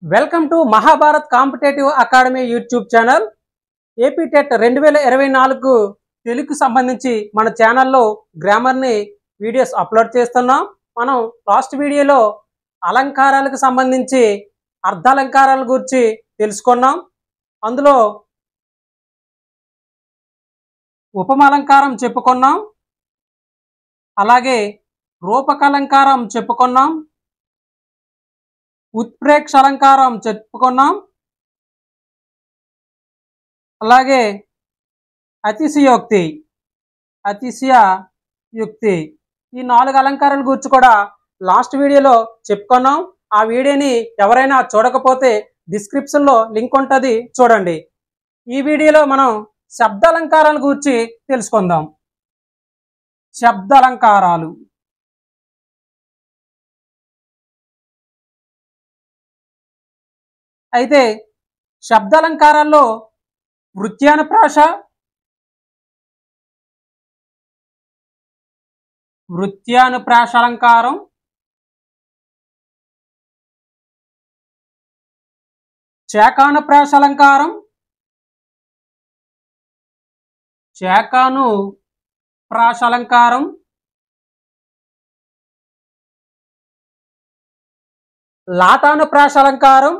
Welcome to Mahabharat competitive academy YouTube channel. AP TET 2024 తెలుగుకు సంబంధించి మన ఛానల్లో గ్రామర్ని వీడియోస్ అప్లోడ్ చేస్తున్నాం. మనం లాస్ట్ వీడియోలో అలంకారాలకు సంబంధించి అర్ధాలంకారాల గురించి తెలుసుకున్నాం. అందులో ఉపమాలంకారం చెప్పుకున్నాం, అలాగే రూపకాలంకారం చెప్పుకున్నాం, ఉత్ప్రేక్ష అలంకారం చెప్పుకున్నాం, అలాగే అతిశయోక్తి అతిశయోక్తి ఈ 4 అలంకారాల గురించి కూడా లాస్ట్ వీడియోలో చెప్పుకున్నాం. ఆ వీడియోని ఎవరైనా చూడకపోతే డిస్క్రిప్షన్లో లింక్ ఉంటుంది, చూడండి. ఈ వీడియోలో మనం శబ్దాలంకారాల గురించి తెలుసుకుందాం. శబ్దాలంకారాలు అయితే శబ్దాలంకారాల్లో వృత్యానుప్రాస, అలంకారం, చేకానుప్రాస అలంకారం, అలంకారం, లాటానుప్రాస అలంకారం,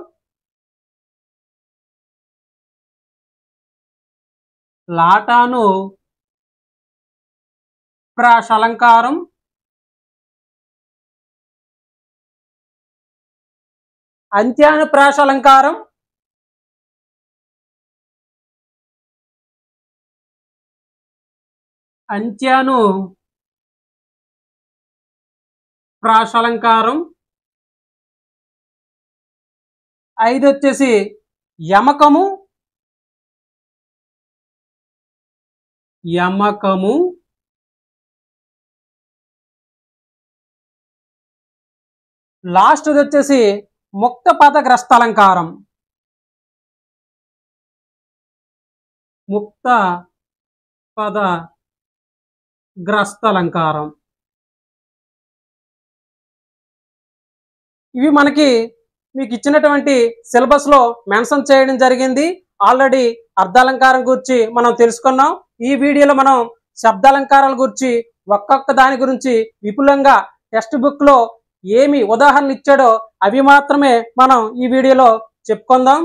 అలంకారం, అంత్యానుప్రాస అలంకారం, అలంకారం. 5 వచ్చేసి యమకము, లాస్ట్ వచ్చేసి ముక్త పదగ్రస్త అలంకారం, ఇవి మీకు ఇచ్చినటువంటి సిలబస్ లో మెన్షన్ చేయడం జరిగింది. ఆల్రెడీ అర్ధాలంకారం గురించి మనం తెలుసుకున్నాం. ఈ వీడియోలో మనం శబ్దాలంకారాల గురించి ఒక్కొక్క దాని గురించి విపులంగా టెక్స్ట్ బుక్ లో ఏమి ఉదాహరణలు ఇచ్చాడో అవి మాత్రమే మనం ఈ వీడియోలో చెప్పుకుందాం.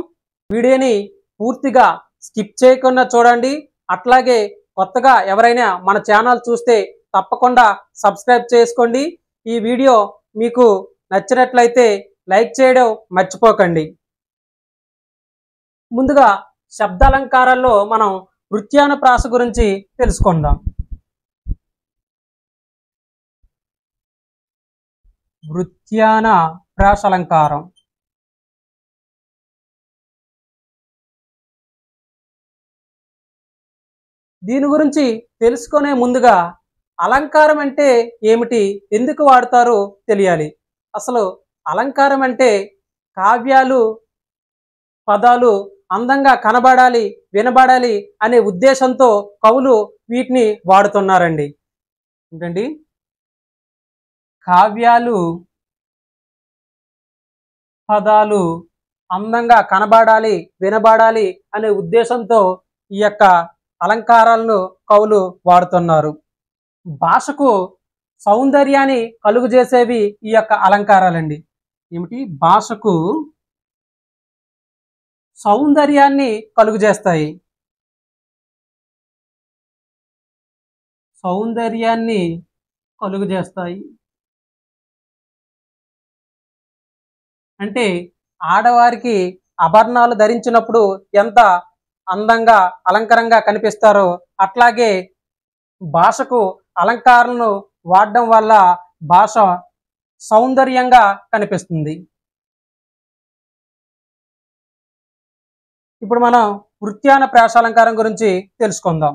వీడియోని పూర్తిగా స్కిప్ చేయకుండా చూడండి. అట్లాగే కొత్తగా ఎవరైనా మన ఛానల్ చూస్తే తప్పకుండా సబ్స్క్రైబ్ చేసుకోండి. ఈ వీడియో మీకు నచ్చినట్లయితే లైక్ చేయడం మర్చిపోకండి. ముందుగా శబ్దాలంకారాల్లో మనం వృత్యానుప్రాస గురించి తెలుసుకుందాం. వృత్యానుప్రాస అలంకారం దీని గురించి తెలుసుకునే ముందుగా అలంకారం అంటే ఏమిటి, ఎందుకు వాడతారో తెలియాలి. అసలు అలంకారం అంటే కావ్యాలు, పదాలు అందంగా కనబడాలి, వినబడాలి అనే ఉద్దేశంతో కవులు వీటిని వాడుతున్నారండి. ఏంటండి, కావ్యాలు, పదాలు అందంగా కనబడాలి, వినబడాలి అనే ఉద్దేశంతో ఈ యొక్క అలంకారాలను కవులు వాడుతున్నారు. భాషకు సౌందర్యాన్ని కలుగు చేసేవి ఈ యొక్క అలంకారాలండి. ఏమిటి, భాషకు సౌందర్యాన్ని కలుగు చేస్తాయి, అంటే ఆడవారికి ఆభరణాలు ధరించినప్పుడు ఎంత అందంగా అలంకరంగా కనిపిస్తారో అట్లాగే భాషకు అలంకారాలను వాడడం వల్ల భాష సౌందర్యంగా కనిపిస్తుంది. ఇప్పుడు మనం వృత్యానుప్రాస అలంకారం గురించి తెలుసుకుందాం.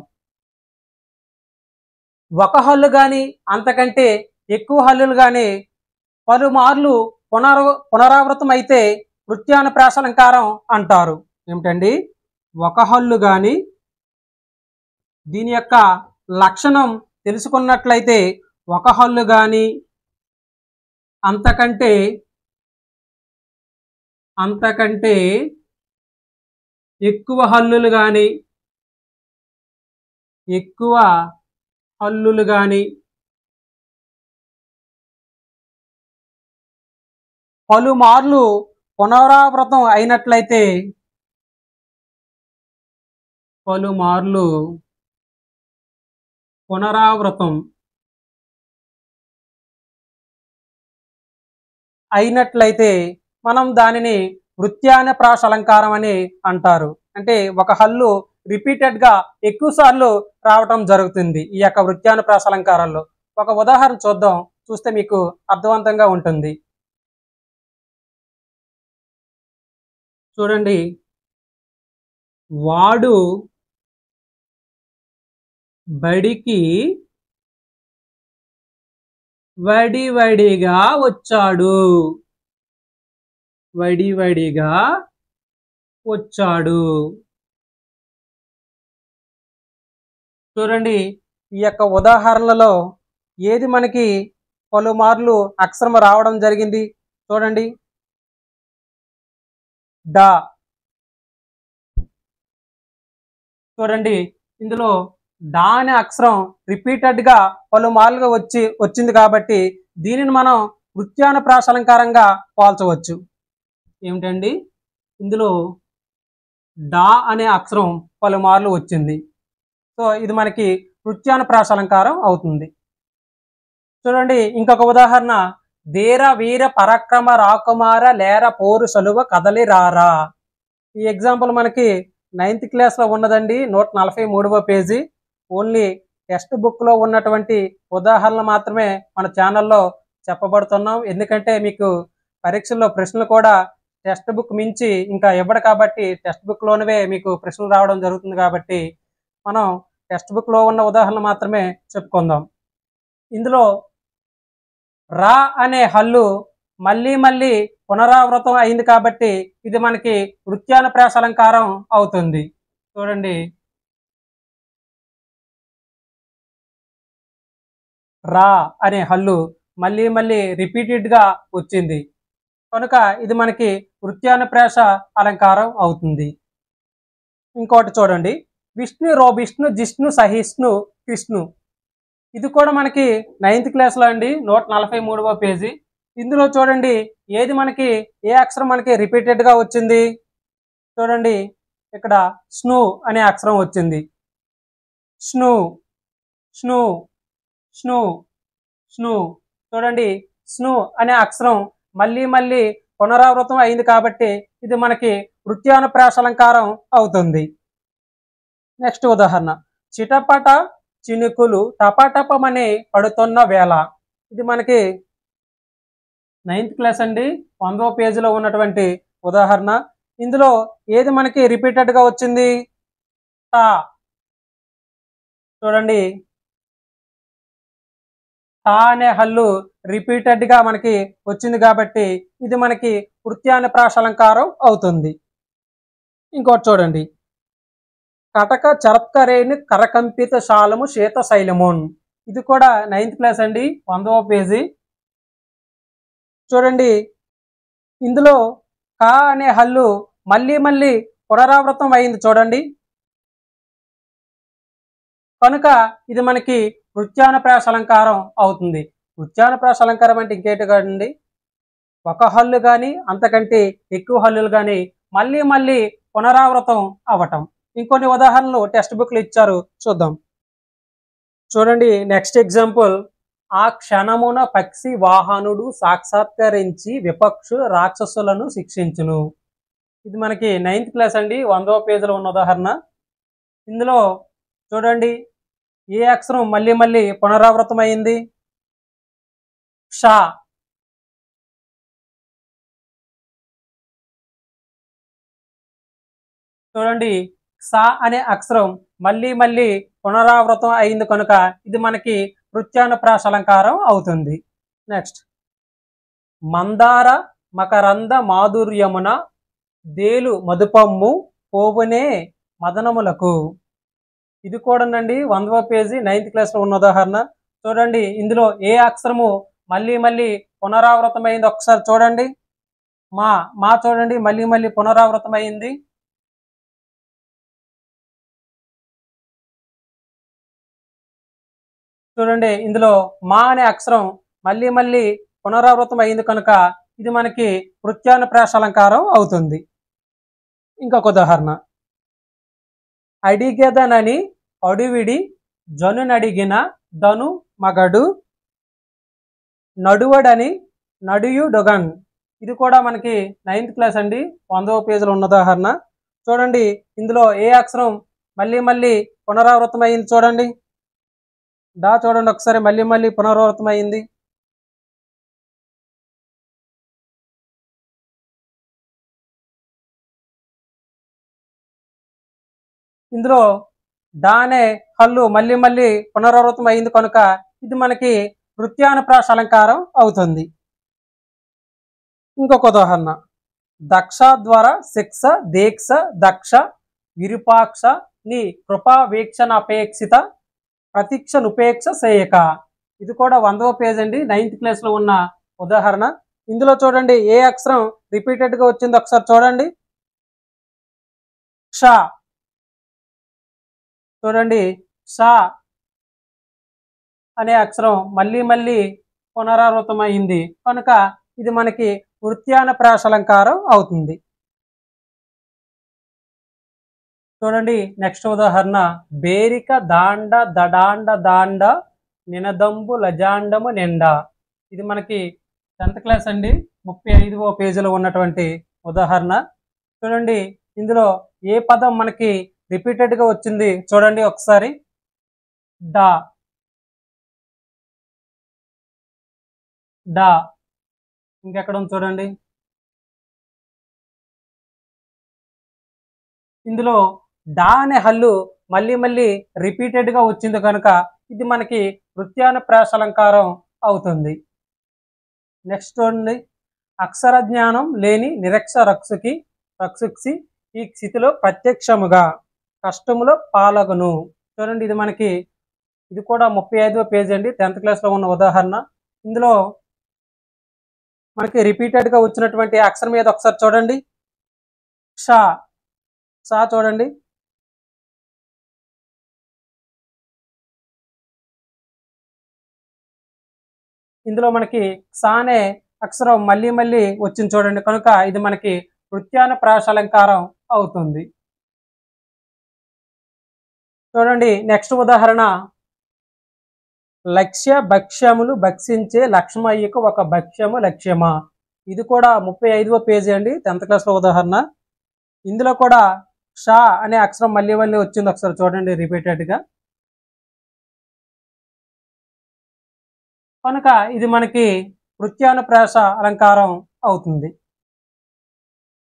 ఒక హల్లు కానీ అంతకంటే ఎక్కువ హల్లులు కానీ పలుమార్లు పునరావృతం అయితే వృత్యానుప్రాస అలంకారం అంటారు. ఏమిటండి, ఒక హల్లు కానీ దీని యొక్క లక్షణం తెలుసుకున్నట్లయితే ఒక హల్లు కానీ అంతకంటే అంతకంటే ఎక్కువ హల్లులు గాని పలుమార్లు పునరావృతం అయినట్లయితే మనం దానిని వృత్యానుప్రాస అలంకారం అని అంటారు. అంటే ఒక హల్లు రిపీటెడ్ గా ఎక్కువ సార్లు రావటం జరుగుతుంది ఈ యొక్క వృత్యానుప్రాస అలంకారాల్లో. ఒక ఉదాహరణ చూద్దాం, చూస్తే మీకు అర్థవంతంగా ఉంటుంది. చూడండి, వాడు బడికి వడివడిగా వచ్చాడు. చూడండి, ఈ యొక్క ఉదాహరణలో ఏది మనకి పలుమార్లు అక్షరం రావడం జరిగింది? చూడండి, డా. చూడండి, ఇందులో డా అనే అక్షరం రిపీటెడ్ గా పలుమార్లుగా వచ్చింది కాబట్టి దీనిని మనం వృత్యానుప్రాస అలంకారంగా పోల్చవచ్చు. ఏమిటండి? ఇందులో డా అనే అక్షరం పలుమార్లు వచ్చింది, సో ఇది మనకి వృత్యానుప్రాస అలంకారం అవుతుంది. చూడండి, ఇంకొక ఉదాహరణ, ధీర వీర పరాక్రమ రాకుమార లేర పోరు సలువ కదలి రారా. ఈ ఎగ్జాంపుల్ మనకి 9th క్లాస్ లో ఉన్నదండి, 143వ పేజీ. ఓన్లీ టెక్స్ట్ బుక్ లో ఉన్నటువంటి ఉదాహరణలు మాత్రమే మన ఛానల్లో చెప్పబడుతున్నాం. ఎందుకంటే మీకు పరీక్షల్లో ప్రశ్నలు కూడా టెక్స్ట్ బుక్ మించి ఇంకా ఇవ్వడు కాబట్టి టెక్స్ట్ బుక్ లోనివే మీకు ప్రశ్నలు రావడం జరుగుతుంది కాబట్టి మనం టెక్స్ట్ బుక్ లో ఉన్న ఉదాహరణలు మాత్రమే చెప్పుకుందాం. ఇందులో రా అనే హల్లు మళ్ళీ మళ్ళీ పునరావృతం అయింది కాబట్టి ఇది మనకి వృత్యానుప్రాస అలంకారం అవుతుంది. చూడండి, రా అనే హల్లు మళ్ళీ మళ్ళీ రిపీటెడ్ గా వచ్చింది కనుక ఇది మనకి వృత్యానుప్రాస అలంకారం అవుతుంది. ఇంకోటి చూడండి, విష్ణు రోభిష్ణు జిష్ణు సహిష్ణు కృష్ణు. ఇది కూడా మనకి 9th క్లాస్ లో అండి, 143వ పేజీ. ఇందులో చూడండి, ఏది మనకి ఏ అక్షరం మనకి రిపీటెడ్ గా వచ్చింది? చూడండి, ఇక్కడ స్ను అనే అక్షరం వచ్చింది. స్ను స్ను స్ను స్ను. చూడండి, స్ను అనే అక్షరం మళ్ళీ మళ్ళీ పునరావృతం అయింది కాబట్టి ఇది మనకి వృత్యానుప్రాస అలంకారం అవుతుంది. నెక్స్ట్ ఉదాహరణ, చిటపట చినుకులు టపటపమని పడుతున్న వేళ. ఇది మనకి 9th క్లాస్ అండి, 100వ పేజీలో ఉన్నటువంటి ఉదాహరణ. ఇందులో ఏది మనకి రిపీటెడ్ గా వచ్చింది? టా. చూడండి, టా అనే హల్లు రిపీటెడ్ గా మనకి వచ్చింది కాబట్టి ఇది మనకి వృత్యానుప్రాస అలంకారం అవుతుంది. ఇంకోటి చూడండి, కటక చరత్కరేణి కరకంపిత శాలము శీత శైలమున్. ఇది కూడా 9th క్లాస్ అండి, 100వ పేజీ. చూడండి, ఇందులో కా అనే హల్లు మళ్ళీ మళ్ళీ పునరావృతం అయింది చూడండి, కనుక ఇది మనకి వృత్యానుప్రాస అలంకారం అవుతుంది. వృత్యానుప్రాస అలంకారం అంటే ఇంకేంటి కాదండి, ఒక హల్లు కానీ అంతకంటే ఎక్కువ హల్లులు కానీ మళ్ళీ మళ్ళీ పునరావృతం అవ్వటం. ఇంకొన్ని ఉదాహరణలు టెక్స్ట్ బుక్లు ఇచ్చారు, చూద్దాం. చూడండి, నెక్స్ట్ ఎగ్జాంపుల్, ఆ క్షణమున పక్షి వాహనుడు సాక్షాత్కరించి విపక్షు రాక్షసులను శిక్షించును. ఇది మనకి 9th క్లాస్ అండి, 100వ పేజీలో ఉన్న ఉదాహరణ. ఇందులో చూడండి, ఏ అక్షరం మళ్ళీ మళ్ళీ పునరావృతం అయింది? షా. చూడండి, సా అనే అక్షరం మళ్ళీ మళ్ళీ పునరావృతం అయింది కనుక ఇది మనకి వృత్యానుప్రాస అలంకారం అవుతుంది. నెక్స్ట్, మందార మకరంద మాధుర్యమున దేలు మధుపమ్ము పోవునే మదనములకు. ఇది కూడానండి 100వ పేజీ, 9th క్లాస్ లో ఉన్న ఉదాహరణ. చూడండి, ఇందులో ఏ అక్షరము మళ్ళీ మళ్ళీ పునరావృతమైంది ఒకసారి చూడండి. మా మా చూడండి మళ్ళీ మళ్ళీ పునరావృతం అయింది. చూడండి ఇందులో మా అనే అక్షరం మళ్ళీ మళ్ళీ పునరావృతం అయింది కనుక ఇది మనకి వృత్యానుప్రాస అలంకారం అవుతుంది. ఇంకొక ఉదాహరణ, అడిగెదనని అడువిడి జనునడిగిన ధను మగడు నడువడని నడియుడొగన్. ఇది కూడా మనకి 9th క్లాస్ అండి, 100వ పేజీలో ఉన్న ఉదాహరణ. చూడండి ఇందులో ఏ అక్షరం మళ్ళీ మళ్ళీ పునరావృతం అయింది చూడండి. డా చూడండి ఒకసారి మళ్ళీ మళ్ళీ పునరావృతం అయింది. ఇందులో డా అనే హల్లు మళ్ళీ మళ్ళీ పునరావృతం అయింది కనుక ఇది మనకి వృత్యానుప్రాస అలంకారం అవుతుంది. ఇంకొక ఉదాహరణ, దక్ష ద్వారా శిక్ష దీక్ష దక్ష విరూపాక్ష నీ కృపా వీక్షణ అపేక్షిత ప్రతీక్షనుపేక్ష సేయక. ఇది కూడా 100వ పేజ్ అండి, 9th క్లాస్లో ఉన్న ఉదాహరణ. ఇందులో చూడండి ఏ అక్షరం రిపీటెడ్గా వచ్చిందో ఒకసారి చూడండి. క్ష చూడండి, క్ష అనే అక్షరం మళ్ళీ మళ్ళీ పునరావృతం అయింది కనుక ఇది మనకి వృత్యానుప్రాస అలంకారం అవుతుంది. చూడండి నెక్స్ట్ ఉదాహరణ, బేరిక దాండ దడాండ దాండ నినదంబు లజాండము నిండా. ఇది మనకి 10th క్లాస్ అండి, 35వ పేజీలో ఉన్నటువంటి ఉదాహరణ. చూడండి ఇందులో ఏ పదం మనకి రిపీటెడ్గా వచ్చింది చూడండి ఒకసారి. డా డా ఇంకెక్కడ ఉంది చూడండి. ఇందులో డా అనే హల్లు మళ్ళీ మళ్ళీ రిపీటెడ్గా వచ్చింది కనుక ఇది మనకి వృత్యానుప్రాస అలంకారం అవుతుంది. నెక్స్ట్ చూడండి, అక్షర జ్ఞానం లేని నిరక్షరక్షుకి రక్షుక్సి ఈ స్థితిలో ప్రత్యక్షముగా కష్టములో పాలగును. చూడండి ఇది మనకి ఇది కూడా 35వ పేజీ అండి, 10th క్లాస్లో ఉన్న ఉదాహరణ. ఇందులో మనకి రిపీటెడ్గా వచ్చినటువంటి అక్షరం మీద ఒకసారి చూడండి. క్ష క్ష చూడండి. ఇందులో మనకి క్ష అనే అక్షరం మళ్ళీ మళ్ళీ వచ్చింది చూడండి కనుక ఇది మనకి వృత్యానుప్రాస అలంకారం అవుతుంది. చూడండి నెక్స్ట్ ఉదాహరణ, లక్ష్య భక్ష్యములు భక్షించే లక్ష్మయ్యకు ఒక భక్ష్యము లక్ష్యమా. ఇది కూడా 35వ పేజీ అండి, 10th క్లాస్లో ఉదాహరణ. ఇందులో కూడా క్ష అనే అక్షరం మళ్ళీ మళ్ళీ వచ్చింది ఒకసారి చూడండి రిపీటెడ్గా కనుక ఇది మనకి వృత్యానుప్రాస అలంకారం అవుతుంది.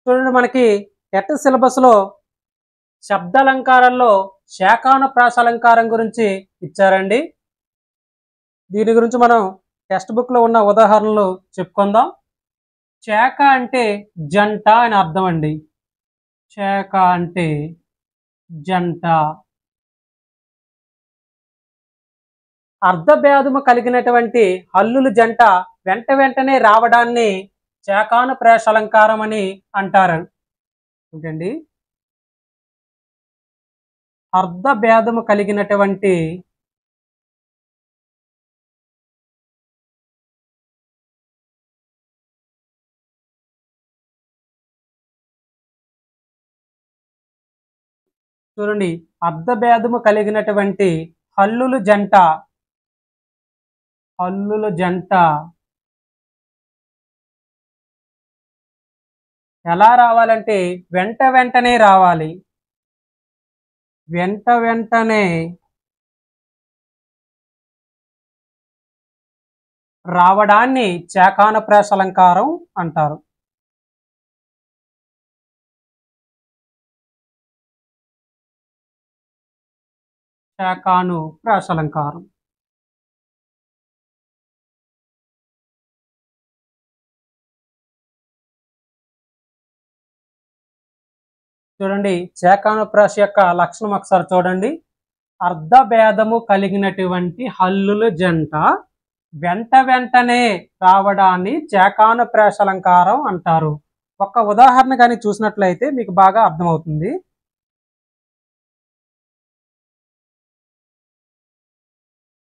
చూడండి మనకి టెట్ సిలబస్లో శబ్దాలంకారాల్లో శాఖానుప్రాస అలంకారం గురించి ఇచ్చారండి. దీని గురించి మనం టెక్స్ట్ బుక్లో ఉన్న ఉదాహరణలు చెప్పుకుందాం. శాఖ అంటే జంట అని అర్థం అండి. శాఖ అంటే జంట. అర్ధభేదము కలిగినటువంటి హల్లులు జంట వెంట వెంటనే రావడాన్ని శాఖానుప్రాస అలంకారం అని అంటారు. ఏంటండి, అర్ధభేదము కలిగినటువంటి చూడండి అర్ధభేదము కలిగినటువంటి హల్లులు జంట ఎలా రావాలంటే వెంట వెంటనే రావాలి. వెంట వెంటనే రావడాన్ని శాఖానుప్రాస అలంకారం అంటారు. శాఖానుప్రాస అలంకారం. చూడండి శాఖానుప్రాస యొక్క లక్షణం ఒకసారి చూడండి. అర్ధభేదము కలిగినటువంటి హల్లుల జంట వెంట వెంటనే రావడాన్ని శాఖానుప్రాస అలంకారం అంటారు. ఒక్క ఉదాహరణ కానీ చూసినట్లయితే మీకు బాగా అర్థమవుతుంది.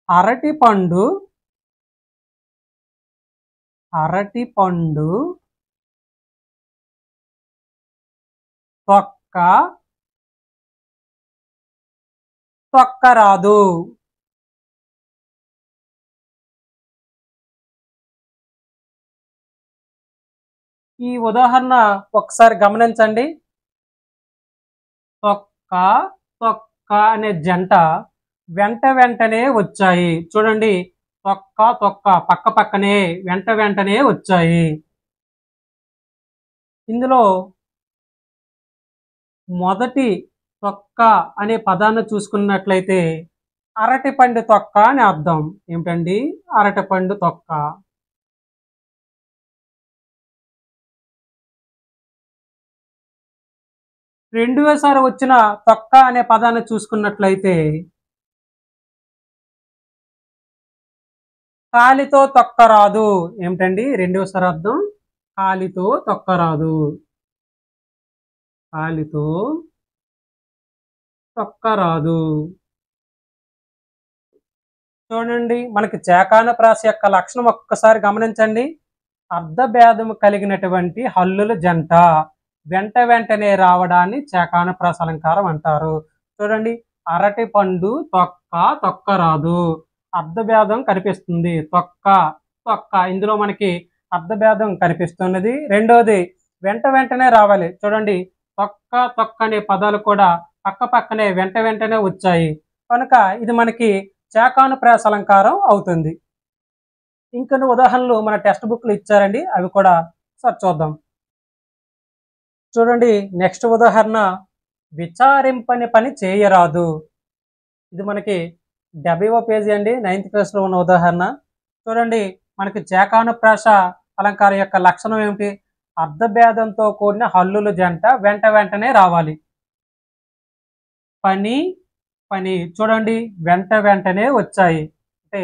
అరటిపండు తొక్క తొక్కరాదు. ఈ ఉదాహరణ ఒకసారి గమనించండి. తొక్క తొక్క అనే జంట వెంటనే వచ్చాయి. చూడండి, తొక్క తొక్క పక్క పక్కనే వెంటనే వచ్చాయి. ఇందులో మొదటి తొక్క అనే పదాన్ని చూసుకున్నట్లయితే అరటిపండు తొక్క అని అర్థం. ఏమిటండి? అరటిపండు తొక్క. రెండోసారి వచ్చిన తొక్క అనే పదాన్ని చూసుకున్నట్లయితే కాలితో తొక్కరాదు. ఏమిటండి రెండోసారి అర్థం? కాలితో తొక్కరాదు. కాలితో తొక్కరాదు. చూడండి, మనకి చేకాన ప్రాస యొక్క లక్షణం ఒక్కసారి గమనించండి. అర్ధభేదము కలిగినటువంటి హల్లుల జంట వెంటనే రావడాన్ని చేకాన ప్రాస అలంకారం అంటారు. చూడండి, అరటి పండు తొక్క తొక్కరాదు. అర్ధభేదం కనిపిస్తుంది. తొక్క తొక్క ఇందులో మనకి అర్ధభేదం కనిపిస్తున్నది. రెండోది వెంటనే రావాలి. చూడండి, తొక్క తొక్క అనే పదాలు కూడా పక్క పక్కనే వెంటనే వచ్చాయి కనుక ఇది మనకి చేకానుప్రాస అలంకారం అవుతుంది. ఇంకొన్ని ఉదాహరణలు మన టెక్స్ట్ బుక్లు ఇచ్చారండి, అవి కూడా సార్ చూద్దాం. చూడండి, నెక్స్ట్ ఉదాహరణ విచారింపని పని చేయరాదు. ఇది మనకి 70వ పేజీ అండి, 9th క్లాస్లో ఉన్న ఉదాహరణ. చూడండి, మనకి చేకానుప్రాస అలంకారం యొక్క లక్షణం ఏమిటి? అర్ధభేదంతో కూడిన హల్లుల జంట వెంటనే రావాలి. పని పని చూడండి, వెంటనే వచ్చాయి. అంటే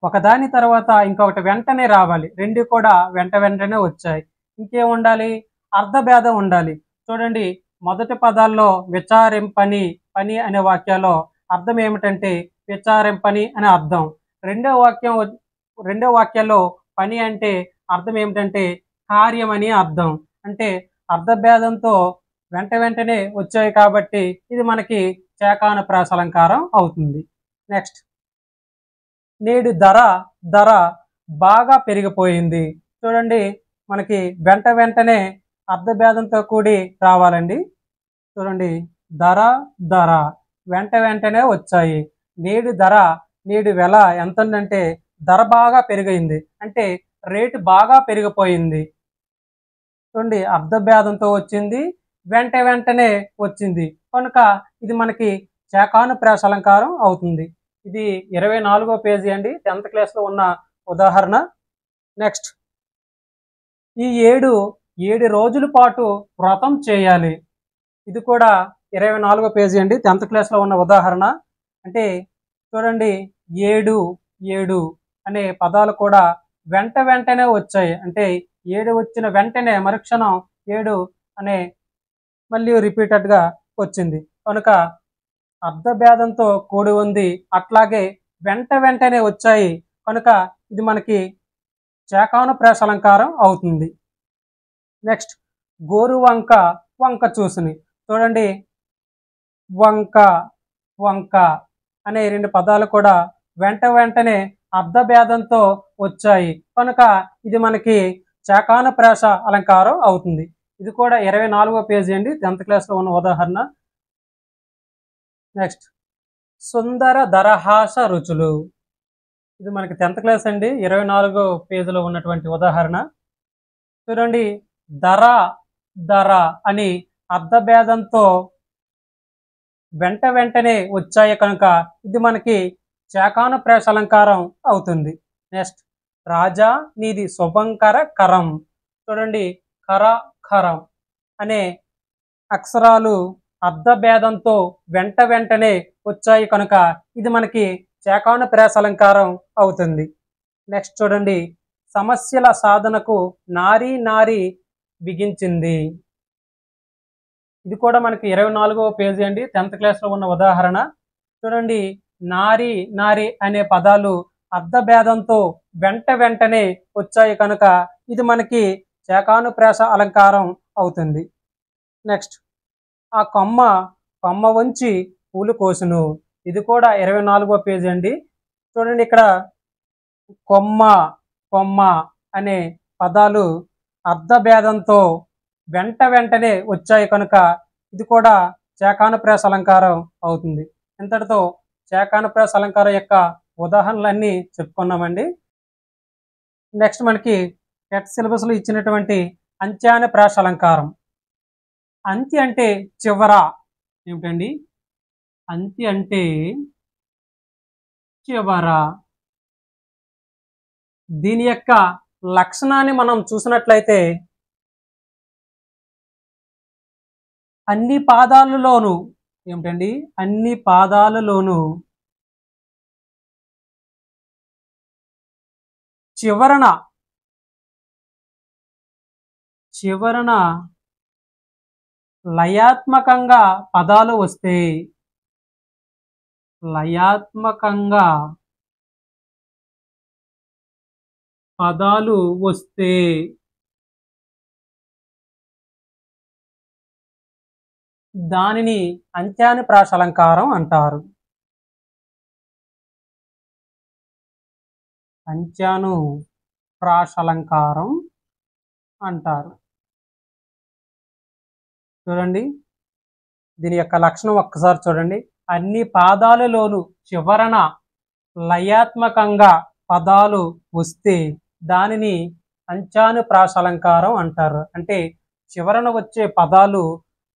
ఒకదాని తర్వాత ఇంకొకటి వెంటనే రావాలి. రెండు కూడా వెంటనే వచ్చాయి. ఇంకేం ఉండాలి? అర్ధభేదం ఉండాలి. చూడండి, మొదటి పదాల్లో విచారింపని పని అనే వాక్యాల్లో అర్థం ఏమిటంటే విచారింపని అనే అర్థం. రెండో వాక్యాల్లో పని అంటే అర్థం ఏమిటంటే కార్యం అని అర్థం. అంటే అర్ధభేదంతో వెంటనే వచ్చాయి కాబట్టి ఇది మనకి చేకానుప్రాస అలంకారం అవుతుంది. నెక్స్ట్, నేడు ధర బాగా పెరిగిపోయింది. చూడండి, మనకి వెంటనే అర్ధభేదంతో కూడి రావాలండి. చూడండి, ధర వెంటనే వచ్చాయి. నేడు వెల ఎంత ఉందంటే ధర బాగా పెరిగింది, అంటే రేటు బాగా పెరిగిపోయింది. చూడండి, అర్ధభేదంతో వచ్చింది, వెంటనే వచ్చింది కనుక ఇది మనకి చేకానుప్రాస అలంకారం అవుతుంది. ఇది 24వ పేజీ అండి, 10th క్లాస్లో ఉన్న ఉదాహరణ. నెక్స్ట్, ఈ 7 రోజుల పాటు వ్రతం చేయాలి. ఇది కూడా 24వ పేజీ అండి, 10th క్లాస్లో ఉన్న ఉదాహరణ. అంటే చూడండి, 7 అనే పదాలు కూడా వెంటనే వచ్చాయి. అంటే 7 వచ్చిన వెంటనే మరుక్షణం 7 అనే మళ్ళీ రిపీటెడ్గా వచ్చింది కనుక అర్ధభేదంతో కూడి ఉంది, అట్లాగే వెంటనే వచ్చాయి కనుక ఇది మనకి చేకానుప్రాస అలంకారం అవుతుంది. నెక్స్ట్, గోరు వంక చూసుని. చూడండి, వంక అనే రెండు పదాలు కూడా వెంటనే అర్ధభేదంతో వచ్చాయి కనుక ఇది మనకి చేకానుప్రాస అలంకారం అవుతుంది. ఇది కూడా 24వ పేజీ అండి, 10th క్లాస్లో ఉన్న ఉదాహరణ. నెక్స్ట్, సుందర దరహాస రుచులు. ఇది మనకి 10th క్లాస్ అండి, 24వ పేజీలో ఉన్నటువంటి ఉదాహరణ. చూడండి, ధర అని అర్ధభేదంతో వెంటనే వచ్చాయి కనుక ఇది మనకి చేకానుప్రాస అలంకారం అవుతుంది. నెక్స్ట్, రాజా నీది శుభంకర కరం. చూడండి, కరం అనే అక్షరాలు అర్ధభేదంతో వెంటనే వచ్చాయి కనుక ఇది మనకి చేకానుప్రాస అలంకారం అవుతుంది. నెక్స్ట్ చూడండి, సమస్యల సాధనకు నారీ నారీ బిగించింది. ఇది కూడా మనకి 24వ పేజీ అండి, 10th క్లాస్లో ఉన్న ఉదాహరణ. చూడండి, నారీ నారీ అనే పదాలు అర్థభేదంతో వెంటనే వచ్చాయి కనుక ఇది మనకి చేకానుప్రాస అలంకారం అవుతుంది. నెక్స్ట్, ఆ కొమ్మ కొమ్మ వంచి పూలు కోసును. ఇది కూడా 24వ పేజీ అండి. చూడండి, ఇక్కడ కొమ్మ కొమ్మ అనే పదాలు అర్థభేదంతో వెంటనే వచ్చాయి కనుక ఇది కూడా చేకానుప్రాస అలంకారం అవుతుంది. ఇంతటితో చేకానుప్రాస అలంకారం యొక్క ఉదాహరణలన్నీ చెప్పుకున్నామండి. నెక్స్ట్ మనకి టెట్ సిలబస్లో ఇచ్చినటువంటి అంత్యానుప్రాస అలంకారం. అంత్య అంటే చివర ఏమిటండి? అంత్య అంటే చివర. దీని యొక్క లక్షణాన్ని మనం చూసినట్లయితే అన్ని పాదాలలోనూ ఏమిటండి? అన్ని పాదాలలోనూ చివరన లయాత్మకంగా పదాలు వస్తే దానిని అంత్యానుప్రాస అలంకారం అంటారు. అంత్యానుప్రాస అలంకారం అంటారు. చూడండి, దీని యొక్క లక్షణం ఒక్కసారి చూడండి. అన్ని పాదాలలోనూ చివరన లయాత్మకంగా పదాలు వస్తే దానిని అంత్యానుప్రాస అలంకారం అంటారు. అంటే చివరన వచ్చే పదాలు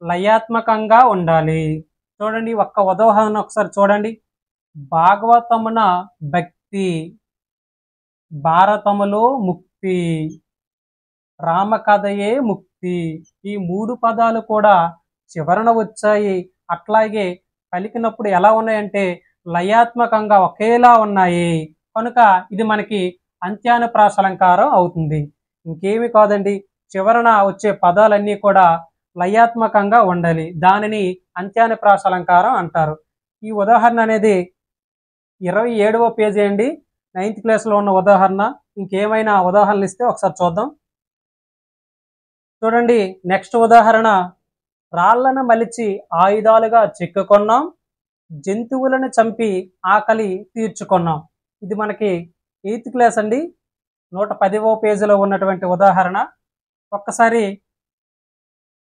లయాత్మకంగా ఉండాలి. చూడండి, ఒక్క ఉదాహరణ ఒకసారి చూడండి. భాగవతమున భక్తి, భారతములో ముక్తి, రామకథయే ముక్తి. ఈ 3 పదాలు కూడా చివరన వచ్చాయి. అట్లాగే పలికినప్పుడు ఎలా ఉన్నాయంటే లయాత్మకంగా ఒకేలా ఉన్నాయి కనుక ఇది మనకి అంత్యానుప్రాస అలంకారం అవుతుంది. ఇంకేమి కాదండి, చివరన వచ్చే పదాలన్నీ కూడా లయాత్మకంగా ఉండాలి. దానిని అంత్యానుప్రాస అలంకారం అంటారు. ఈ ఉదాహరణ అనేది 27వ పేజీ అండి, 9th క్లాస్లో ఉన్న ఉదాహరణ. ఇంకేమైనా ఉదాహరణలు ఇస్తే ఒకసారి చూద్దాం. చూడండి, నెక్స్ట్ ఉదాహరణ. రాళ్లను మలిచి ఆయుధాలుగా చెక్కుకున్నాం, జంతువులను చంపి ఆకలి తీర్చుకున్నాం. ఇది మనకి 8th క్లాస్ అండి, 110వ పేజీలో ఉన్నటువంటి ఉదాహరణ. ఒక్కసారి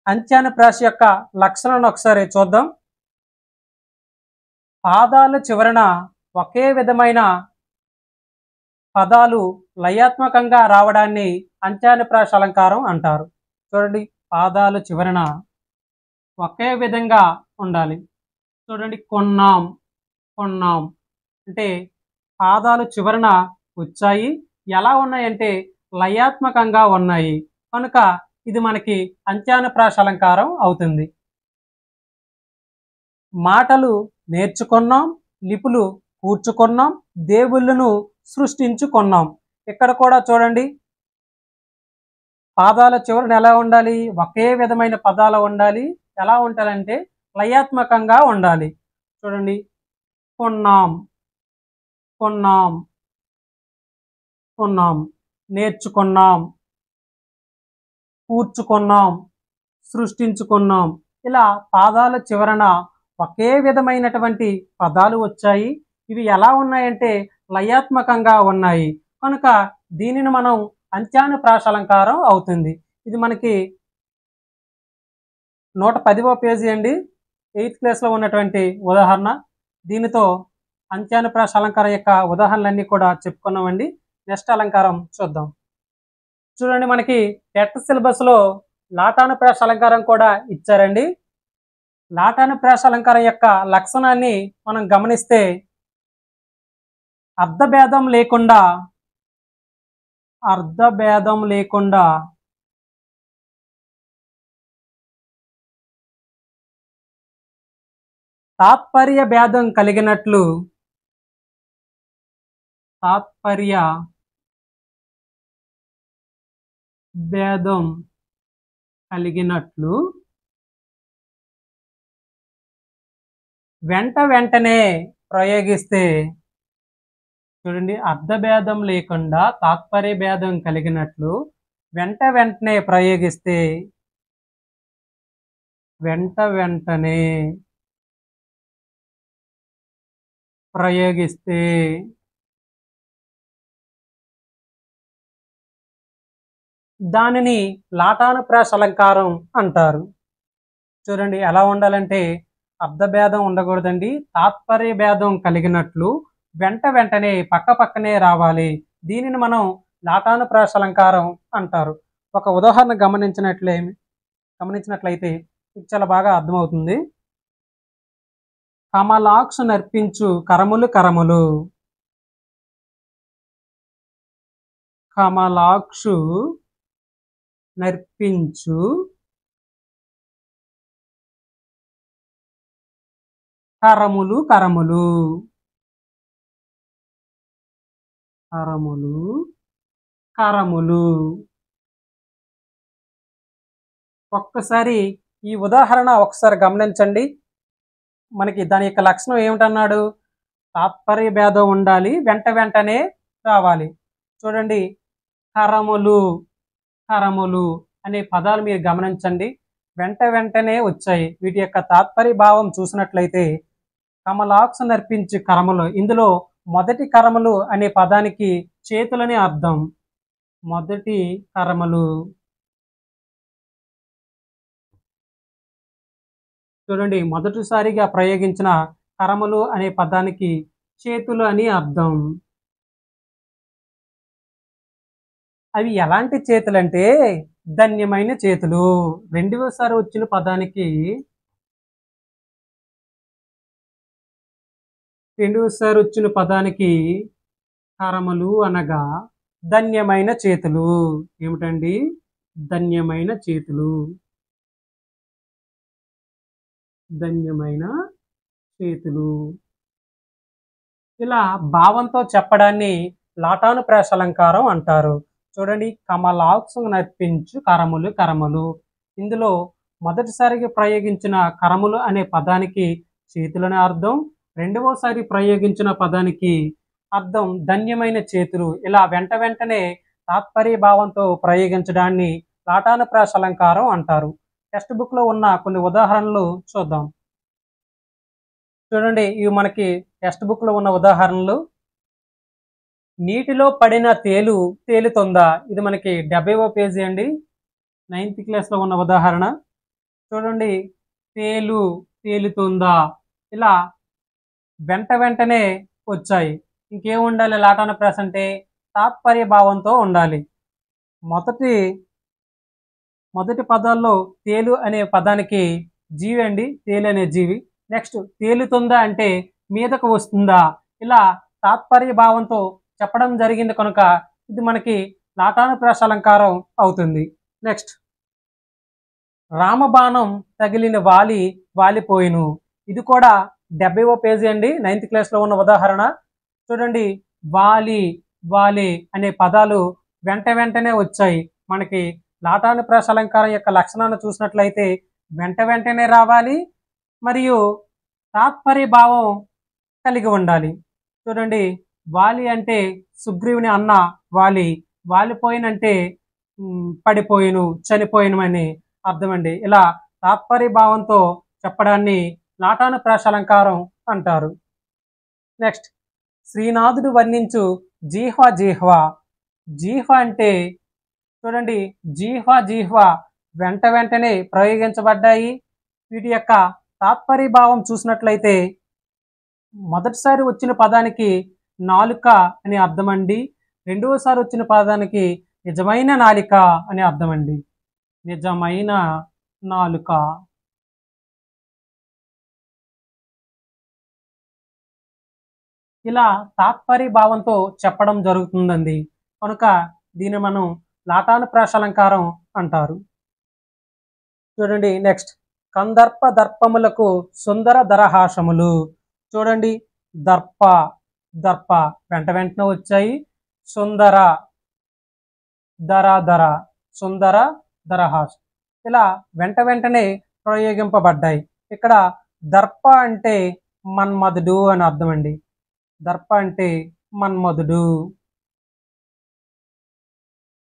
అంత్యానుప్రాస యొక్క లక్షణాలను ఒకసారి చూద్దాం. పాదాల చివరన ఒకే విధమైన పదాలు లయాత్మకంగా రావడాన్ని అంత్యానుప్రాస అలంకారం అంటారు. చూడండి, పాదాలు చివరన ఒకే విధంగా ఉండాలి. చూడండి, కొన్నాం కొన్నాం అంటే పాదాలు చివరన వచ్చాయి. ఎలా ఉన్నాయంటే లయాత్మకంగా ఉన్నాయి కనుక ఇది మనకి అంత్యానుప్రాస అలంకారం అవుతుంది. మాటలు నేర్చుకున్నాం, లిపులు కూర్చుకున్నాం, దేవుళ్ళను సృష్టించుకున్నాం. ఇక్కడ కూడా చూడండి, పాదాల చివరన ఎలా ఉండాలి? ఒకే విధమైన పదాలు ఉండాలి. ఎలా ఉండాలంటే లయాత్మకంగా ఉండాలి. చూడండి, కొన్నాం కొన్నాం కొన్నాం, నేర్చుకున్నాం, కూర్చుకున్నాం, సృష్టించుకున్నాం. ఇలా పాదాల చివరన ఒకే విధమైనటువంటి పదాలు వచ్చాయి. ఇవి ఎలా ఉన్నాయంటే లయాత్మకంగా ఉన్నాయి కనుక దీనిని మనం అంత్యానుప్రాస అలంకారం అవుతుంది. ఇది మనకి 110వ పేజీ అండి, 8th క్లాస్లో ఉన్నటువంటి ఉదాహరణ. దీనితో అంత్యానుప్రాస అలంకారం యొక్క ఉదాహరణలన్నీ కూడా చెప్పుకున్నామండి. నెక్స్ట్ అలంకారం చూద్దాం. చూడండి, మనకి టెట్ సిలబస్లో లాటానుప్రాస అలంకారం కూడా ఇచ్చారండి. లాటానుప్రాస అలంకారం యొక్క లక్షణాన్ని మనం గమనిస్తే అర్థభేదం లేకుండా తాత్పర్య భేదం కలిగినట్లు తాత్పర్య భేదం కలిగినట్లు వెంటనే ప్రయోగిస్తే, చూడండి, అర్థభేదం లేకుండా తాత్పర్య భేదం కలిగినట్లు వెంటనే ప్రయోగిస్తే, వెంటనే ప్రయోగిస్తే దానిని లాటానుప్రాస అలంకారం అంటారు. చూడండి ఎలా ఉండాలంటే అర్థభేదం ఉండకూడదండి, తాత్పర్య భేదం కలిగినట్లు వెంటనే పక్కనే రావాలి. దీనిని మనం లాటానుప్రాస అలంకారం అంటారు. ఒక ఉదాహరణ గమనించినట్లయితే ఇది చాలా బాగా అర్థమవుతుంది. కమలాక్షు నర్పించు కరములు. కమలాక్షు నర్పించు కరములు. ఒక్కసారి ఈ ఉదాహరణ ఒకసారి గమనించండి. మనకి దాని యొక్క లక్షణం ఏమిటన్నాడు? తాత్పర్య భేదం ఉండాలి, వెంటనే రావాలి. చూడండి, కరములు అనే పదాలు మీరు గమనించండి, వెంటనే వచ్చాయి. వీటి యొక్క తాత్పర్య భావం చూసినట్లయితే కమలాక్ష నర్పించి కరములు, ఇందులో మొదటి కరములు అనే పదానికి చేతులని అర్థం. మొదటి కరములు, చూడండి, మొదటిసారిగా ప్రయోగించిన కరములు అనే పదానికి చేతులు అని అర్థం. అవి ఎలాంటి చేతులు అంటే ధన్యమైన చేతులు. రెండవసారి వచ్చిన పదానికి కరములు అనగా ధన్యమైన చేతులు. ఏమిటండి? ధన్యమైన చేతులు. ఇలా భావంతో చెప్పడాన్ని లాటానుప్రాస అలంకారం అంటారు. చూడండి, కమలాక్షు నర్పించు కరములు. ఇందులో మొదటిసారిగా ప్రయోగించిన కరములు అనే పదానికి చేతులని అర్థం, రెండవసారి ప్రయోగించిన పదానికి అర్థం ధన్యమైన చేతులు. ఇలా వెంటనే తాత్పర్య భావంతో ప్రయోగించడాన్ని లాటానుప్రాస అలంకారం అంటారు. టెక్స్ట్ బుక్ లో ఉన్న కొన్ని ఉదాహరణలు చూద్దాం. చూడండి, ఇవి మనకి టెక్స్ట్ బుక్ లో ఉన్న ఉదాహరణలు. నీటిలో పడిన తేలుతుందా? ఇది మనకి 70వ పేజీ అండి, 9th క్లాస్ లో ఉన్న ఉదాహరణ. చూడండి, తేలుతుందా, ఇలా వెంటనే వచ్చాయి. ఇంకేం ఉండాలి? లాటానుప్రాస అంటే తాత్పర్య భావంతో ఉండాలి. మొదటి పదాల్లో తేలు అనే పదానికి జీవి అండి, తేలు అనే జీవి. నెక్స్ట్, తేలుతుందా అంటే మీదకు వస్తుందా, ఇలా తాత్పర్య భావంతో చెప్పడం జరిగింది కనుక ఇది మనకి లాటానుప్రాస అలంకారం అవుతుంది. నెక్స్ట్, రామబాణం తగిలిన వాలిపోయిను. ఇది కూడా 70వ పేజీ అండి, 9th క్లాస్ లో ఉన్న ఉదాహరణ. చూడండి, వాలి అనే పదాలు వెంటనే వచ్చాయి. మనకి లాటానుప్రాస అలంకారం యొక్క లక్షణాన్ని చూసినట్లయితే వెంటనే రావాలి మరియు తాత్పర్య భావం కలిగి ఉండాలి. చూడండి, వాలి అంటే సుగ్రీవుని అన్న వాలిపోయినంటే పడిపోయిను, చనిపోయిను అని అర్థం అండి. ఇలా తాత్పర్య భావంతో చెప్పడాన్ని లాటానుప్రాస అలంకారం అంటారు. నెక్స్ట్, శ్రీనాథుడు వర్ణించు జీహ్వ అంటే, చూడండి, జీహ్వ వెంటనే ప్రయోగించబడ్డాయి. వీటి యొక్క తాత్పర్య భావం చూసినట్లయితే మొదటిసారి వచ్చిన పదానికి నాలుక అని అర్థం అండి, రెండవసారి వచ్చిన పదానికి నిజమైన నాలిక అని అర్థం అండి, నిజమైన నాలుక. ఇలా తాత్పర్య భావంతో చెప్పడం జరుగుతుందండి కనుక దీన్ని మనం లాటానుప్రాస అలంకారం అంటారు. చూడండి, నెక్స్ట్, కందర్ప దర్పములకు సుందర దరహాసములు. చూడండి, దర్ప వెంటనే వచ్చాయి. సుందర దర సుందర, దరహాస ఇలా వెంట వెంటనే ప్రయోగింపబడ్డాయి. ఇక్కడ దర్ప అంటే మన్మధుడు అని అర్థం అండి. దర్ప అంటే మన్మధుడు,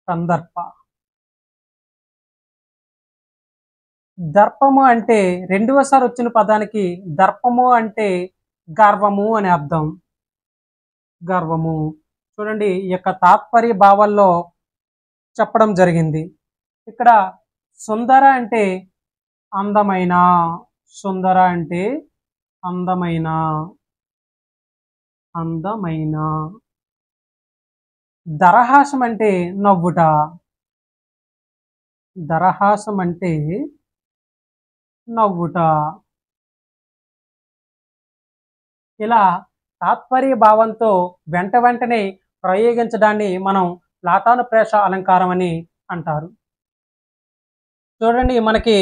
సందర్ప. దర్పము అంటే రెండవసారి వచ్చిన పదానికి దర్పము అంటే గర్వము అని అర్థం. గర్వము. చూడండి, ఈ యొక్క తాత్పర్య భావాల్లో చెప్పడం జరిగింది. ఇక్కడ సుందర అంటే అందమైన, సుందర అంటే అందమైన, అందమైన. దరహాసం అంటే నవ్వుట, దరహాసం అంటే నవ్వుట. ఇలా తాత్పర్య భావంతో వెంట వెంటనే ప్రయోగించడాన్ని మనం లాటానుప్రాస అలంకారం అని అంటారు. చూడండి, మనకి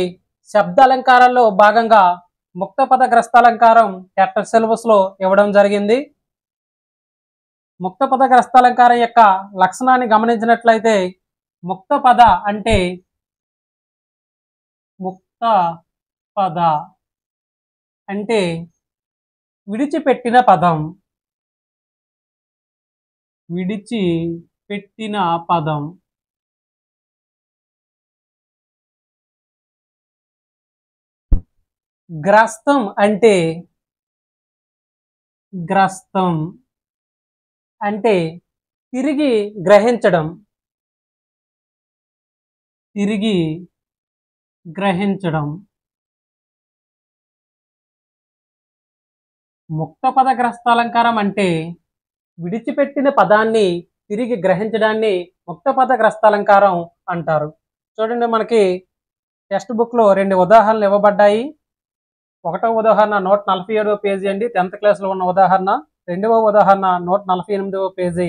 శబ్ద అలంకారాల్లో భాగంగా ముక్తపద గ్రస్తాలంకారం టెట్ సిలబస్ లో ఇవ్వడం జరిగింది. ముక్తపద గ్రస్తాలంకారం యొక్క లక్షణాన్ని గమనించినట్లయితే ముక్తపద అంటే ముక్త పద అంటే విడిచిపెట్టిన పదం, విడిచిపెట్టిన పదం. గ్రస్తం అంటే, గ్రస్తం అంటే తిరిగి గ్రహించడం, తిరిగి గ్రహించడం. ముక్తపద గ్రస్తాలంకారం అంటే విడిచిపెట్టిన పదాన్ని తిరిగి గ్రహించడాన్ని ముక్తపద గ్రస్తాలంకారం అంటారు. చూడండి, మనకి టెక్స్ట్ బుక్ లో 2 ఉదాహరణలు ఇవ్వబడ్డాయి. 1వ ఉదాహరణ 147వ పేజీ అండి, 10th క్లాస్ లో ఉన్న ఉదాహరణ. 2వ ఉదాహరణ 148వ పేజీ,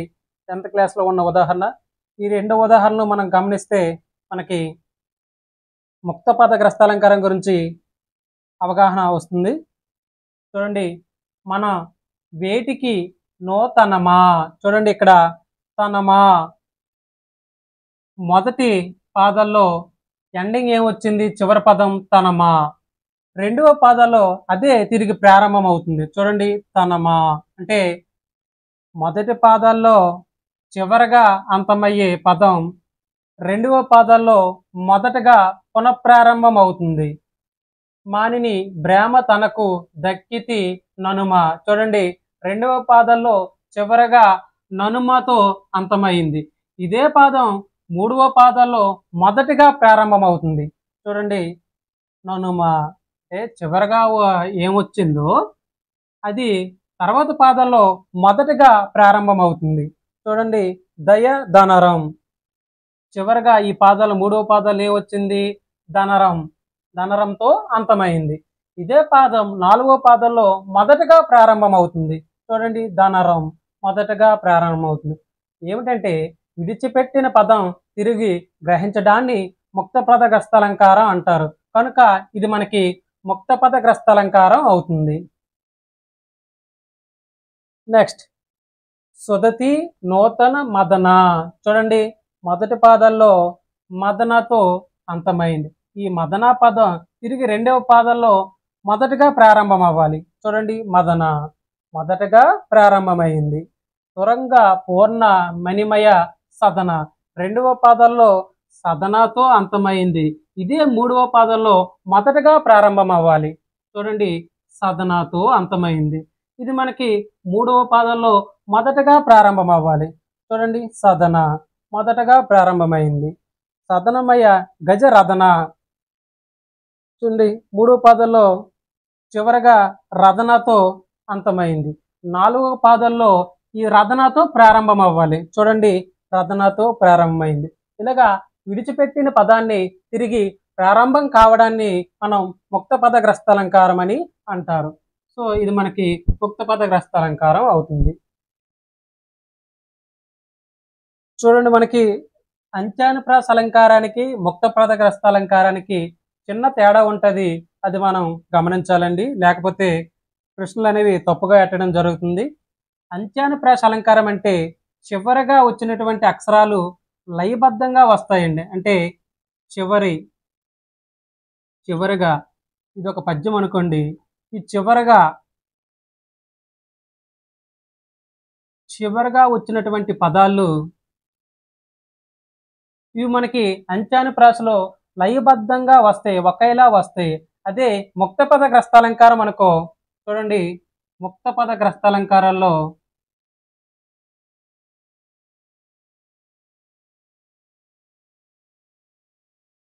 10th క్లాస్ లో ఉన్న ఉదాహరణ. ఈ 2 ఉదాహరణలు మనం గమనిస్తే మనకి ముక్తపద గ్రస్తాలంకారం గురించి అవగాహన వస్తుంది. చూడండి, మన వేటికి నూతనమా. చూడండి, ఇక్కడ తనమా మొదటి పాదంలో ఎండింగ్ ఏమొచ్చింది, చివరి పదం తనమా. రెండవ పాదంలో అదే తిరిగి ప్రారంభం అవుతుంది. చూడండి, తనమా అంటే మొదటి పాదాల్లో చివరగా అంతమయ్యే పదం రెండవ పాదాల్లో మొదటగా పునఃప్రారంభం అవుతుంది. మానిని బ్రాహ్మ తనకు దక్కితి ననుమ. చూడండి, రెండవ పాదంలో చివరగా ననుమతో అంతమైంది. ఇదే పాదం మూడవ పాదంలో మొదటిగా ప్రారంభం అవుతుంది. చూడండి, ననుమ అంటే చివరగా ఏమొచ్చిందో అది తర్వాత పాదంలో మొదటిగా ప్రారంభం అవుతుంది. చూడండి, దయ ధనరం. చివరగా ఈ పాదాలు మూడవ పాదాలు ఏమొచ్చింది, ధనరం, ధనరంతో అంతమైంది. ఇదే పాదం 4వ పాదంలో మొదటగా ప్రారంభం అవుతుంది. చూడండి, ధనరం మొదటగా ప్రారంభం అవుతుంది. ఏమిటంటే విడిచిపెట్టిన పదం తిరిగి గ్రహించడాన్ని ముక్తపద గ్రస్తాలంకారం అంటారు. కనుక ఇది మనకి ముక్తపద గ్రస్తాలంకారం అవుతుంది. నెక్స్ట్, సుదతి నూతన మదన. చూడండి, మొదటి పాదంలో మదనతో అంతమైంది. ఈ మదన పదం తిరిగి రెండవ పాదంలో మొదటగా ప్రారంభం అవ్వాలి. చూడండి, మదన మొదటగా ప్రారంభమైంది. తురంగ పూర్ణ మణిమయ సదన. రెండవ పాదంలో సదనతో అంతమైంది. ఇదే మూడవ పాదంలో మొదటగా ప్రారంభం అవ్వాలి. చూడండి, సదనతో అంతమైంది. ఇది మనకి మూడవ పాదంలో మొదటగా ప్రారంభం అవ్వాలి. చూడండి, సదన మొదటగా ప్రారంభమైంది. సదనమయ గజరథన. చూడండి, మూడవ పాదంలో చివరగా రథనతో అంతమైంది. 4వ పాదంలో ఈ రథనతో ప్రారంభం అవ్వాలి. చూడండి, రథనతో ప్రారంభమైంది. ఇలాగా విడిచిపెట్టిన పదాన్ని తిరిగి ప్రారంభం కావడాన్ని మనం ముక్తపద గ్రస్తాలంకారం అని అంటారు. సో ఇది మనకి ముక్తపద గ్రస్తాలంకారం అవుతుంది. చూడండి, మనకి అంత్యానుప్రాస అలంకారానికి ముక్తపద గ్రస్తాలంకారానికి చిన్న తేడా ఉంటుంది. అది మనం గమనించాలండి, లేకపోతే ప్రశ్నలు అనేవి తప్పుగా ఎట్టడం జరుగుతుంది. అంత్యానుప్రాస అలంకారం అంటే చివరగా వచ్చినటువంటి అక్షరాలు లయబద్ధంగా వస్తాయండి. అంటే చివరిగా ఇది ఒక పద్యం అనుకోండి. ఈ చివరగా వచ్చినటువంటి పదాలు ఇవి మనకి అంత్యానుప్రాసలో లయబద్ధంగా వస్తాయి, ఒకేలా వస్తాయి. అదే ముక్తపద గ్రస్తాలంకారం అనుకో, చూడండి, ముక్తపద గ్రస్తాలంకారాల్లో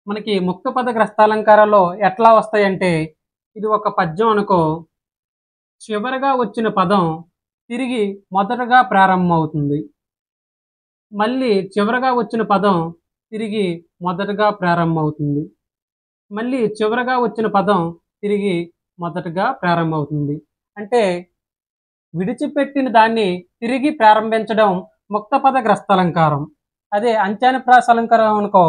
మనకి ముక్తపద గ్రస్తాలంకారాల్లో ఎట్లా వస్తాయంటే, ఇది ఒక పద్యం అనుకో, చివరగా వచ్చిన పదం తిరిగి మొదటగా ప్రారంభమవుతుంది. మళ్ళీ చివరగా వచ్చిన పదం తిరిగి మొదటగా ప్రారంభమవుతుంది. మళ్ళీ చివరగా వచ్చిన పదం తిరిగి మొదటగా ప్రారంభమవుతుంది. అంటే విడిచిపెట్టిన దాన్ని తిరిగి ప్రారంభించడం ముక్తపద గ్రస్తాలంకారం. అదే అంత్యానుప్రాస అలంకారం అనుకో,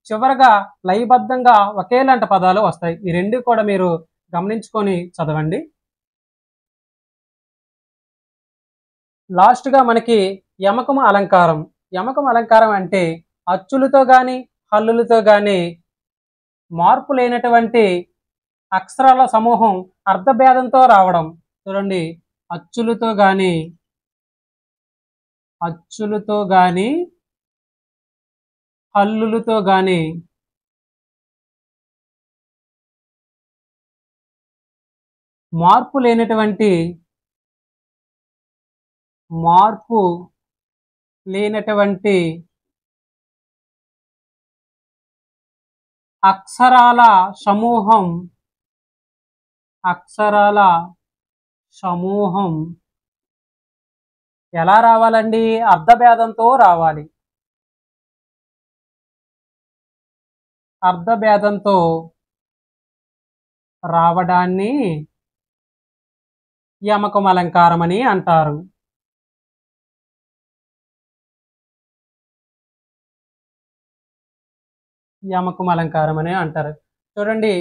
చివరగా లయబద్ధంగా ఒకేలాంటి పదాలు వస్తాయి. ఈ రెండు కూడా మీరు గమనించుకొని చదవండి. లాస్ట్గా మనకి యమకము అలంకారం. యమకం అలంకారం అంటే అచ్చులతో గాని హల్లులతో గాని మార్పు లేనటువంటి అక్షరాల సమూహం అర్ధభేదంతో రావడం. చూడండి, అచ్చులతో గాని హల్లులతో గాని మార్పు లేనటువంటి అక్షరాల సమూహం ఎలా రావాలండి? అర్ధభేదంతో రావాలి. అర్ధభేదంతో రావడాన్ని యమకం అలంకారం అని అంటారు. యమకం అలంకారం అని అంటారు. చూడండి,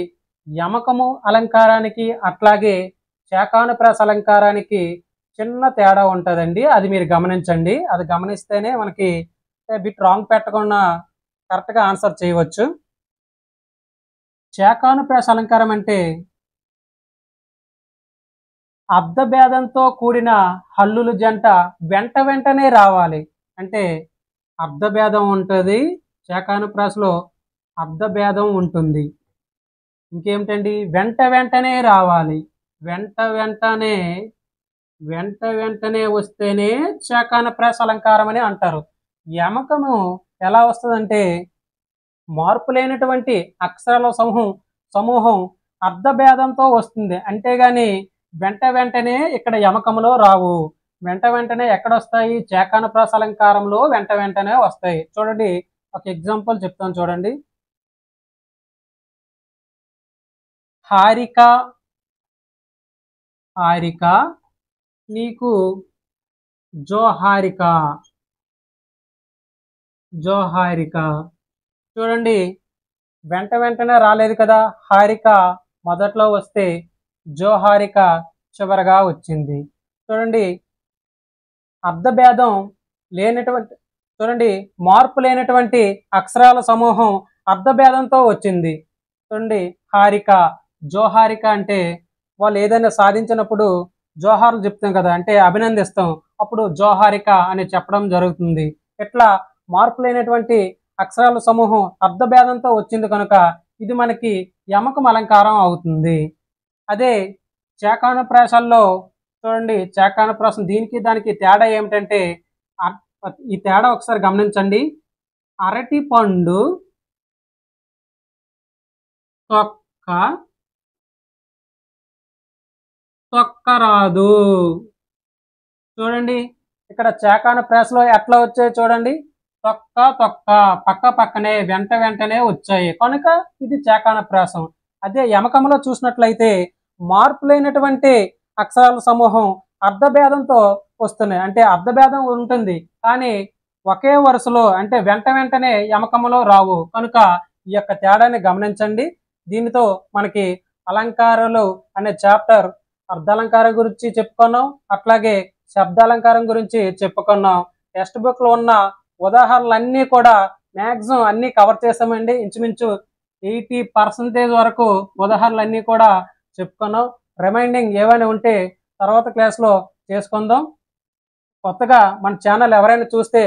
యమకము అలంకారానికి అట్లాగే శాకానుప్రాస అలంకారానికి చిన్న తేడా ఉంటుందండి. అది మీరు గమనించండి. అది గమనిస్తేనే మనకి బిట్ రాంగ్ పెట్టకుండా కరెక్ట్గా ఆన్సర్ చేయవచ్చు. శాకానుప్రాస అలంకారం అంటే అర్ధభేదంతో కూడిన హల్లుల జంట వెంటనే రావాలి. అంటే అర్ధభేదం ఉంటుంది, శాకానుప్రాసలో అర్ధభేదం ఉంటుంది. ఇంకేమిటండి? వెంటనే రావాలి. వెంటనే వస్తేనే శాకానుప్రాస అలంకారం అని అంటారు. యమకము ఎలా వస్తుందంటే మార్పు లేనటువంటి అక్షరాల సమూహం అర్ధభేదంతో వస్తుంది. అంతేగాని వెంటనే ఇక్కడ యమకములో రావు. వెంటనే ఎక్కడొస్తాయి? శాకానుప్రాస అలంకారంలో వెంటనే వస్తాయి. చూడండి, ఒక ఎగ్జాంపుల్ చెప్తాను చూడండి. హారిక నీకు జోహారిక. చూడండి, వెంటనే రాలేదు కదా. హారిక మొదట్లో వస్తే జోహారిక చివరగా వచ్చింది. చూడండి, అర్ధభేదం లేనటువంటి, చూడండి, మార్పు లేనటువంటి అక్షరాల సమూహం అర్ధభేదంతో వచ్చింది. చూడండి, హారిక జోహారిక అంటే వాళ్ళు ఏదైనా సాధించినప్పుడు జోహార్లు చెప్తాం కదా, అంటే అభినందిస్తాం. అప్పుడు జోహారిక అని చెప్పడం జరుగుతుంది. ఇట్లా మార్పు లేనటువంటి అక్షరాల సమూహం అర్ధభేదంతో వచ్చింది కనుక ఇది మనకి యమకం అలంకారం అవుతుంది. అదే శాకానుప్రాసల్లో చూడండి, శాకానుప్రాసం దీనికి దానికి తేడా ఏమిటంటే, ఈ తేడా ఒకసారి గమనించండి. అరటి పండు తొక్కరాదు. చూడండి, ఇక్కడ శాకానుప్రాసలో ఎట్లా వచ్చాయి చూడండి. తొక్క పక్కనే వెంటనే వచ్చాయి కనుక ఇది శాకానుప్రాసం. అదే యమకంలో చూసినట్లయితే మార్పు లేనటువంటి అక్షరాల సమూహం అర్ధభేదంతో వస్తున్నాయి. అంటే అర్ధభేదం ఉంటుంది కానీ ఒకే వరుసలో, అంటే వెంటనే యమకములో రావు కనుక ఈ యొక్క తేడాన్ని గమనించండి. దీనితో మనకి అలంకారాలు అనే చాప్టర్ అర్ధాలంకారం గురించి చెప్పుకున్నాం, అట్లాగే శబ్దాలంకారం గురించి చెప్పుకున్నాం. టెక్స్ట్ బుక్ లో ఉన్న ఉదాహరణలన్నీ కూడా మ్యాక్సిమం అన్నీ కవర్ చేసామండి. ఇంచుమించు 80% వరకు ఉదాహరణలన్నీ కూడా చెప్పుకున్నాం. రిమైండింగ్ ఏమైనా ఉంటే తర్వాత క్లాస్లో చేసుకుందాం. కొత్తగా మన ఛానల్ ఎవరైనా చూస్తే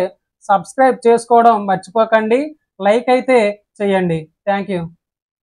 సబ్స్క్రైబ్ చేసుకోవడం మర్చిపోకండి. లైక్ అయితే చేయండి. Thank you.